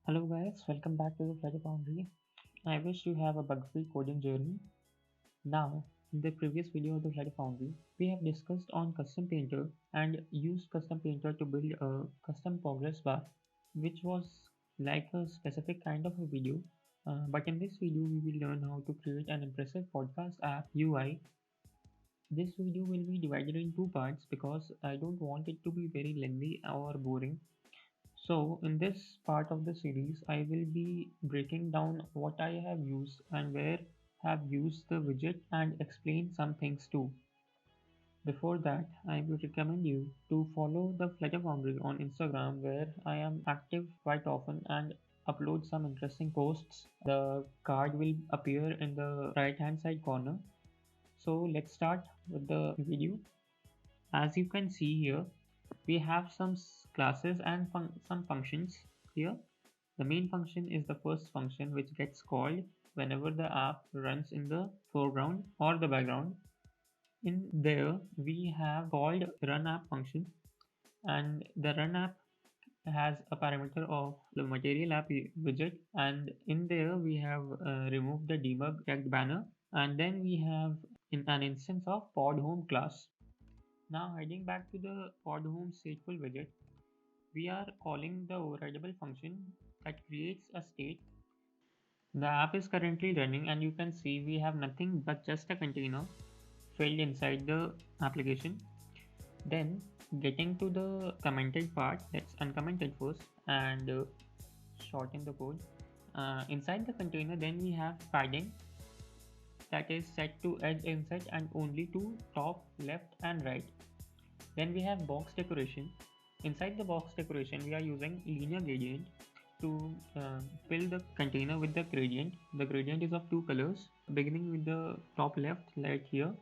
Hello guys, welcome back to the Flutter Foundry. I wish you have a bug-free coding journey. Now, in the previous video of the Flutter Foundry, we have discussed on Custom Painter and used Custom Painter to build a custom progress bar, which was like a specific kind of a video. But in this video, we will learn how to create an impressive podcast app UI. This video will be divided in two parts because I don't want it to be very lengthy or boring. So in this part of the series, I will be breaking down what I have used and where have used the widget and explain some things too. Before that, I would recommend you to follow the Flutter Foundry on Instagram where I am active quite often and upload some interesting posts. The card will appear in the right hand side corner. So let's start with the video. As you can see here, we have some classes and some functions here. The main function is the first function which gets called whenever the app runs in the foreground or the background. In there we have called run app function, and the run app has a parameter of the material app widget, and in there we have removed the debug checked banner, and then we have in an instance of pod home class. Now heading back to the pod home stateful widget, we are calling the overrideable function that creates a state. The app is currently running and you can see we have nothing but just a container filled inside the application. Then getting to the commented part, let's uncomment it first and shorten the code. Inside the container then we have padding that is set to edge inset and only to top, left and right. Then we have box decoration. Inside the box decoration we are using linear gradient to fill the container with the gradient. The gradient is of two colors, beginning with the top left right here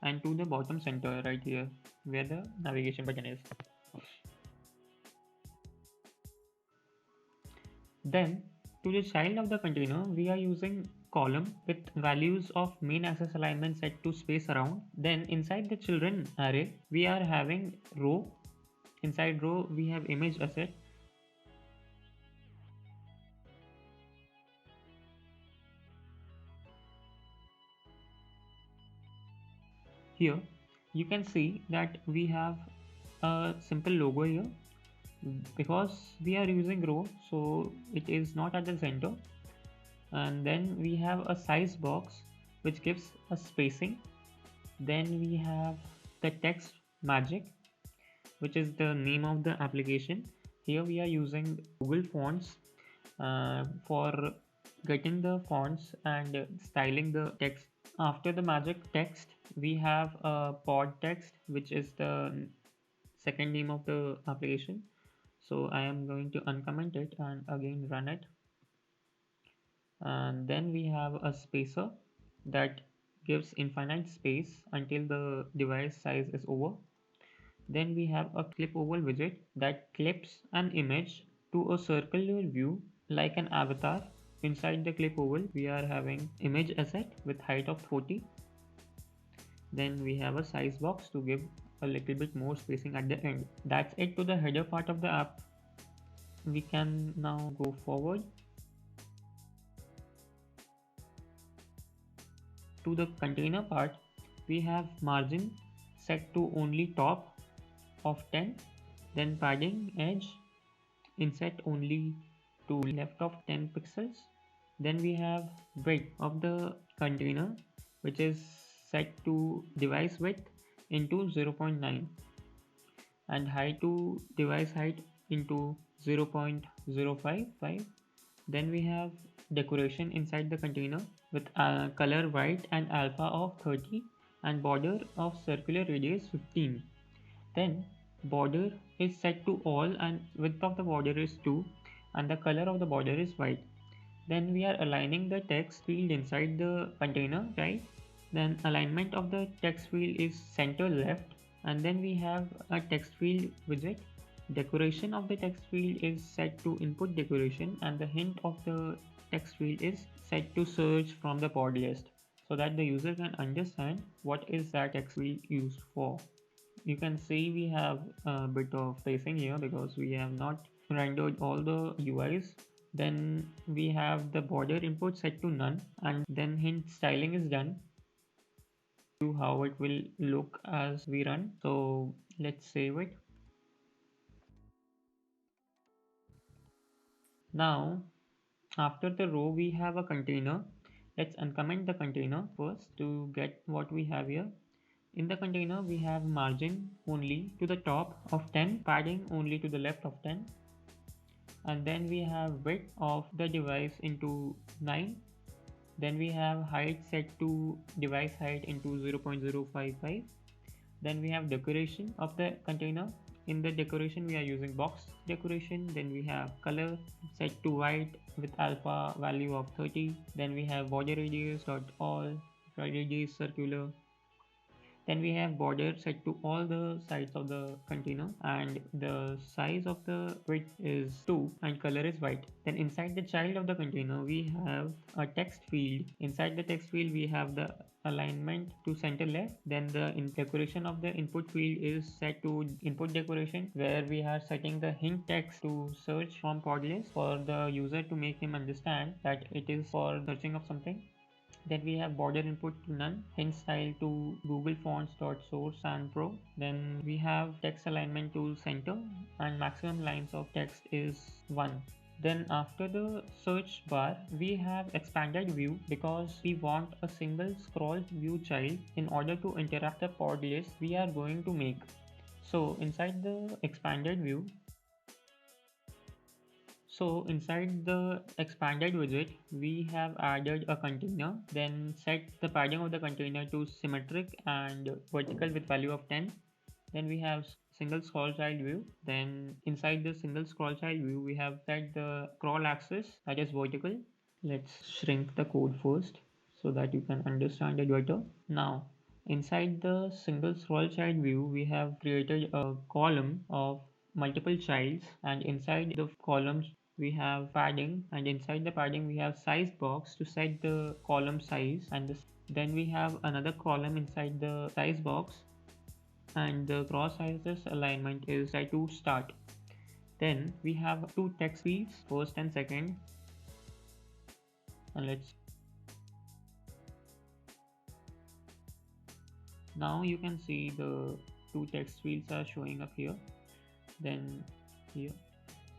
and to the bottom center right here where the navigation button is. Then to the child of the container we are using column with values of main access alignment set to space around. Then inside the children array we are having row. Inside row we have image asset. Here you can see that we have a simple logo here because we are using row, so it is not at the center. And then we have a size box which gives a spacing. Then we have the text magic, which is the name of the application. Here we are using Google Fonts for getting the fonts and styling the text. After the magic text we have a pod text, which is the second name of the application. So I am going to uncomment it and again run it. And then we have a spacer that gives infinite space until the device size is over. Then we have a clip oval widget that clips an image to a circular view like an avatar. Inside the clip oval we are having image asset with height of 40. Then we have a size box to give a little bit more spacing at the end. That's it to the header part of the app. We can now go forward to the container part. We have margin set to only top of 10, then padding edge inset only to left of 10 pixels. Then we have width of the container, which is set to device width into 0.9 and height to device height into 0.055. Then we have decoration inside the container with color white and alpha of 30 and border of circular radius 15. Then border is set to all and width of the border is 2 and the color of the border is white. Then we are aligning the text field inside the container, right? Then alignment of the text field is center left, and then we have a text field widget. Decoration of the text field is set to input decoration and the hint of the text field is set to search from the pod list so that the user can understand what is that text field used for. You can see we have a bit of spacing here because we have not rendered all the UIs. Then we have the border input set to none, and then hint styling is done to how it will look as we run. So let's save it. Now after the row we have a container. Let's uncomment the container first to get what we have here. In the container we have margin only to the top of 10, padding only to the left of 10, and then we have width of the device into 9. Then we have height set to device height into 0.055. Then we have decoration of the container. In the decoration we are using box decoration. Then we have color set to white with alpha value of 30. Then we have border radius dot all, radius circular. Then we have border set to all the sides of the container, and the size of the width is 2 and color is white. Then inside the child of the container we have a text field. Inside the text field we have the alignment to center left. Then the decoration of the input field is set to input decoration, where we are setting the hint text to search from pod list for the user to make him understand that it is for searching of something. Then we have border input to none, hint style to Google Fonts source and pro. Then we have text alignment to center, and maximum lines of text is 1. Then after the search bar we have expanded view because we want a single scroll view child in order to interact the pod list we are going to make. So inside the expanded view, so inside the expanded widget, we have added a container, then set the padding of the container to symmetric and vertical with value of 10. Then we have single scroll child view. Then inside the single scroll child view, we have set the scroll axis that is vertical. Let's shrink the code first so that you can understand it better. Now, inside the single scroll child view, we have created a column of multiple childs, and inside the columns we have padding, and inside the padding we have size box to set the column size, and then we have another column inside the size box, and the cross sizes alignment is set to start. Then we have two text fields, first and second, and let's now you can see the two text fields are showing up here, then here.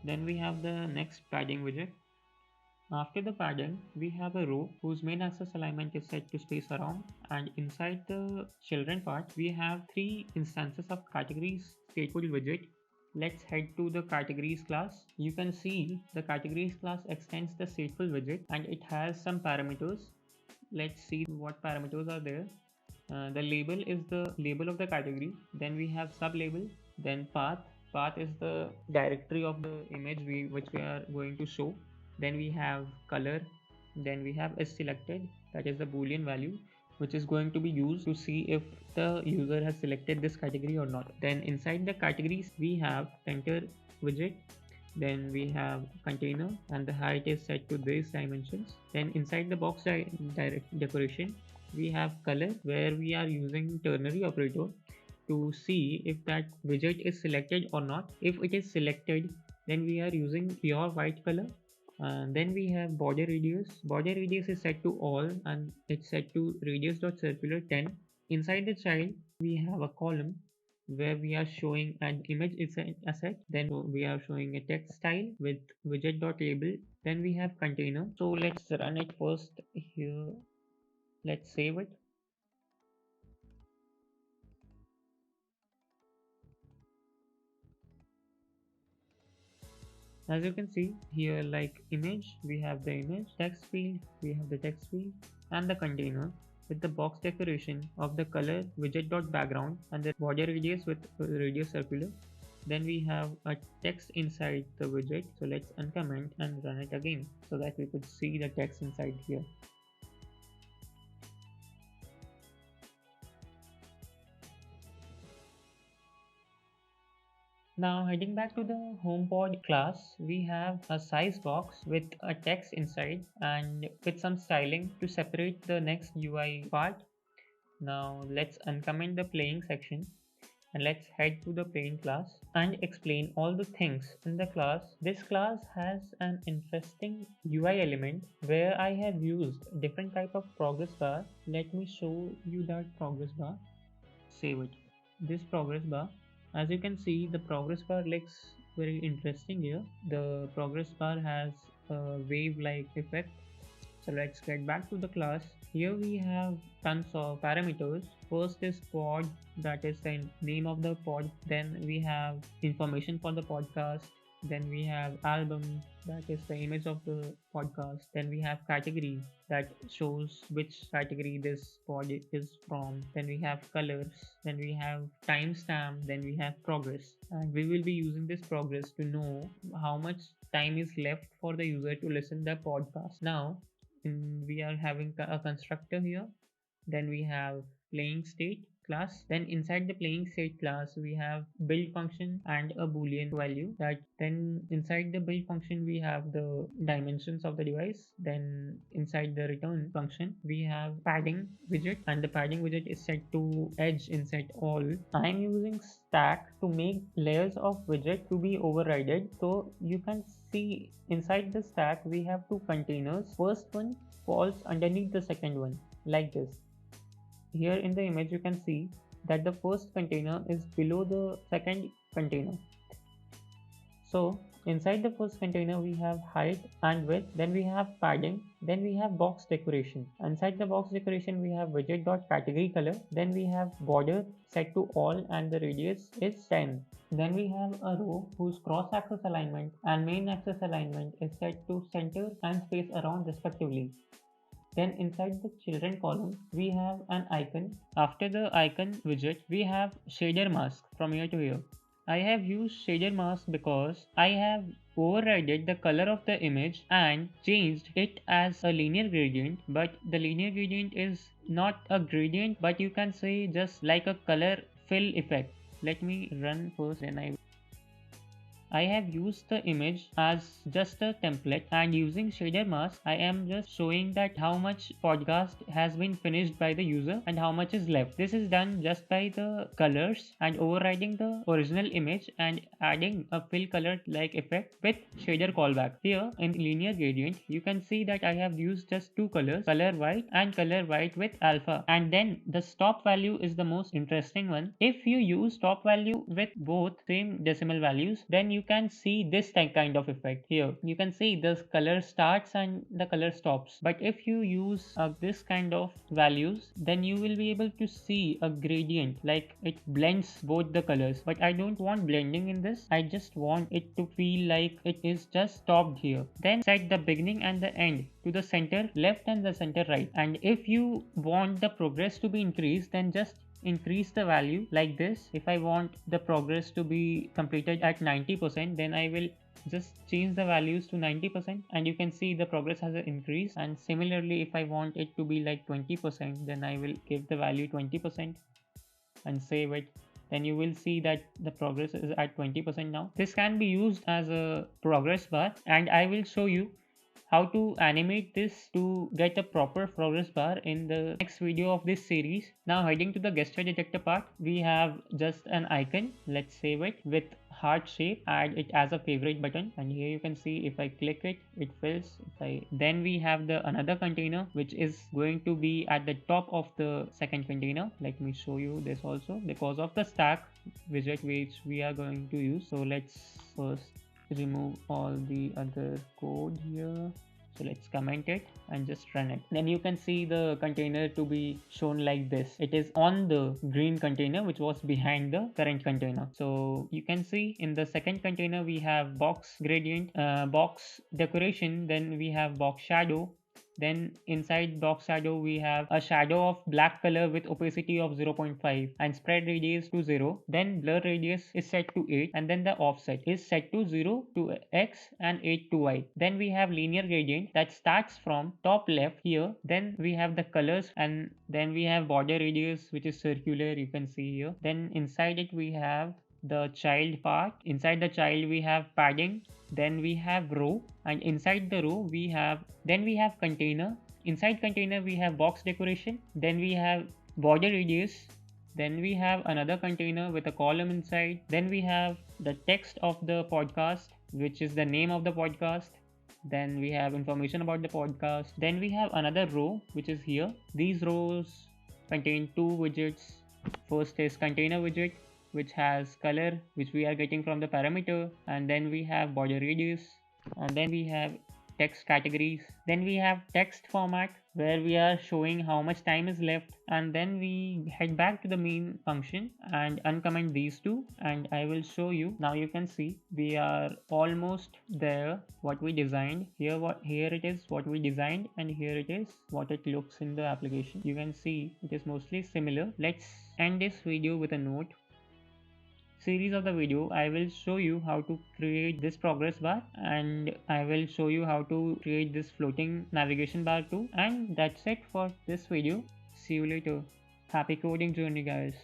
Then we have the next padding widget. After the padding, we have a row whose main axis alignment is set to space around, and inside the children part we have three instances of categories stateful widget. Let's head to the categories class. You can see the categories class extends the stateful widget and it has some parameters. Let's see what parameters are there. The label is the label of the category. Then we have sub label, then path. Path is the directory of the image which we are going to show. Then we have color. Then we have is selected, that is the boolean value which is going to be used to see if the user has selected this category or not. Then inside the categories we have center widget. Then we have container and the height is set to these dimensions. Then inside the box direct decoration we have color, where we are using ternary operator to see if that widget is selected or not. If it is selected, then we are using pure white color. Then we have border radius. Border radius is set to all and it's set to radius.circular 10. Inside the child we have a column where we are showing an image asset. Then we are showing a text style with widget.label. Then we have container. So let's run it first here. Let's save it. As you can see here, like image, we have the image, text field, we have the text field, and the container with the box decoration of the color widget.background and the border radius with radius circular. Then we have a text inside the widget. So let's uncomment and run it again so that we could see the text inside here. Now heading back to the HomePod class, we have a size box with a text inside and with some styling to separate the next UI part. Now let's uncomment the playing section. And let's head to the plain class and explain all the things in the class. This class has an interesting UI element where I have used different type of progress bar. Let me show you that progress bar. Save it. This progress bar, as you can see, the progress bar looks very interesting here. The progress bar has a wave like effect. So let's get back to the class. Here we have tons of parameters. First is pod, that is the name of the pod. Then we have information for the podcast. Then we have album, that is the image of the podcast. Then we have category, that shows which category this pod is from. Then we have colors. Then we have timestamp. Then we have progress. And we will be using this progress to know how much time is left for the user to listen the podcast. Now we are having a constructor here. Then we have playing state class. Then inside the playing state class we have build function and a boolean value. That then inside the build function we have the dimensions of the device. Then inside the return function we have padding widget, and the padding widget is set to edge inside all. I am using stack to make layers of widget to be overridden. So you can see inside the stack we have two containers. First one falls underneath the second one like this. Here in the image you can see that the first container is below the second container. So inside the first container we have height and width, then we have padding, then we have box decoration. Inside the box decoration we have widget.category color, then we have border set to all and the radius is 10. Then we have a row whose cross axis alignment and main axis alignment is set to center and space around respectively. Then inside the children column, we have an icon. After the icon widget, we have shader mask from here to here. I have used shader mask because I have overridden the color of the image and changed it as a linear gradient, but the linear gradient is not a gradient, but you can say just like a color fill effect. Let me run first, then I have used the image as just a template, and using shader mask I am just showing that how much podcast has been finished by the user and how much is left. This is done just by the colors and overriding the original image and adding a fill color like effect with shader callback. Here in linear gradient you can see that I have used just two colors, color white and color white with alpha, and then the stop value is the most interesting one. If you use stop value with both same decimal values, then you can see this kind of effect. Here you can see the color starts and the color stops, but if you use this kind of values, then you will be able to see a gradient, like it blends both the colors. But I don't want blending in this, I just want it to feel like it is just stopped here. Then set the beginning and the end to the center left and the center right, and if you want the progress to be increased, then just increase the value like this. If I want the progress to be completed at 90%, then I will just change the values to 90%, and you can see the progress has increased. And similarly, if I want it to be like 20%, then I will give the value 20% and save it. Then you will see that the progress is at 20% now. This can be used as a progress bar, and I will show you how to animate this to get a proper progress bar in the next video of this series. Now heading to the gesture detector part, we have just an icon. Let's save it with heart shape, add it as a favorite button, and here you can see if I click it, it fills. Then we have the another container which is going to be at the top of the second container. Let me show you this also because of the stack widget which we are going to use. So let's first remove all the other code here. So let's comment it and just run it. Then you can see the container to be shown like this. It is on the green container which was behind the current container. So you can see in the second container we have box gradient, box decoration, then we have box shadow. Then inside box shadow we have a shadow of black color with opacity of 0.5 and spread radius to 0. Then blur radius is set to 8, and then the offset is set to 0 to x and 8 to y. Then we have linear gradient that starts from top left here. Then we have the colors, and then we have border radius which is circular, you can see here. Then inside it we have the child part. Inside the child we have padding, then we have row, and inside the row we have container. Inside container we have box decoration, then we have border radius, Then we have another container with a column inside. Then we have the text of the podcast, which is the name of the podcast. Then we have information about the podcast. Then we have another row, which is here. These rows contain two widgets. First is container widget, which has color, which we are getting from the parameter. And then we have border radius. And then we have text categories. Then we have text format, where we are showing how much time is left. And then we head back to the main function and uncomment these two, and I will show you. Now you can see we are almost there what we designed. Here it is what we designed, and here it is what it looks in the application. You can see it is mostly similar. Let's end this video with a note series of the video. I will show you how to create this progress bar, and I will show you how to create this floating navigation bar too. And that's it for this video. See you later. Happy coding journey, guys.